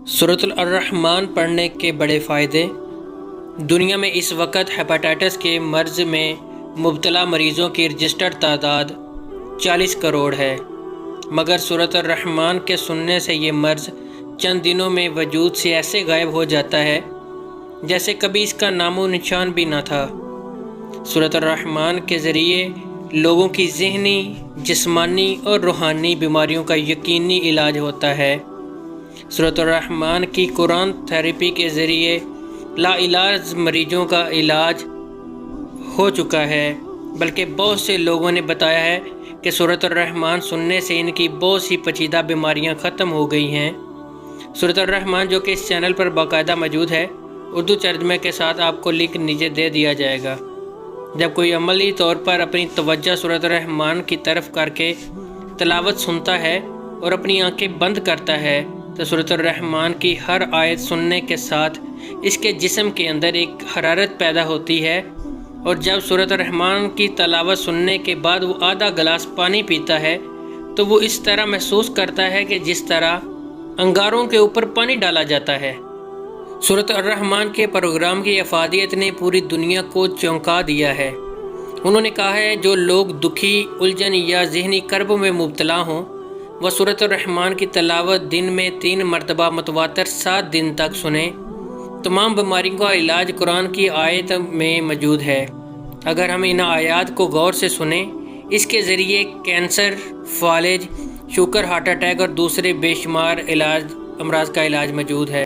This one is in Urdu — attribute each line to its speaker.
Speaker 1: سورۃ الرحمن پڑھنے کے بڑے فائدے۔ دنیا میں اس وقت ہیپاٹائٹس کے مرض میں مبتلا مریضوں کی رجسٹرڈ تعداد 40 کروڑ ہے، مگر سورۃ الرحمن کے سننے سے یہ مرض چند دنوں میں وجود سے ایسے غائب ہو جاتا ہے جیسے کبھی اس کا نام و نشان بھی نہ تھا۔ سورۃ الرحمن کے ذریعے لوگوں کی ذہنی، جسمانی اور روحانی بیماریوں کا یقینی علاج ہوتا ہے۔ سورۃ الرحمن کی قرآن تھراپی کے ذریعے لا علاج مریضوں کا علاج ہو چکا ہے، بلکہ بہت سے لوگوں نے بتایا ہے کہ سورۃ الرحمن سننے سے ان کی بہت سی پیچیدہ بیماریاں ختم ہو گئی ہیں۔ سورۃ الرحمن جو کہ اس چینل پر باقاعدہ موجود ہے، اردو ترجمے کے ساتھ آپ کو لنک نیچے دے دیا جائے گا۔ جب کوئی عملی طور پر اپنی توجہ سورۃ الرحمن کی طرف کر کے تلاوت سنتا ہے اور اپنی آنکھیں بند کرتا ہے تو سورۃ الرحمن کی ہر آیت سننے کے ساتھ اس کے جسم کے اندر ایک حرارت پیدا ہوتی ہے، اور جب سورۃ الرحمن کی تلاوت سننے کے بعد وہ آدھا گلاس پانی پیتا ہے تو وہ اس طرح محسوس کرتا ہے کہ جس طرح انگاروں کے اوپر پانی ڈالا جاتا ہے۔ سورۃ الرحمن کے پروگرام کی افادیت نے پوری دنیا کو چونکا دیا ہے۔ انہوں نے کہا ہے جو لوگ دکھی، الجھن یا ذہنی کرب میں مبتلا ہوں، وہ سورۃ الرحمن کی تلاوت دن میں 3 مرتبہ متواتر 7 دن تک سنیں۔ تمام بیماریوں کا علاج قرآن کی آیت میں موجود ہے۔ اگر ہم ان آیات کو غور سے سنیں، اس کے ذریعے کینسر، فالج، شوگر، ہارٹ اٹیک اور دوسرے بے شمار امراض کا علاج موجود ہے۔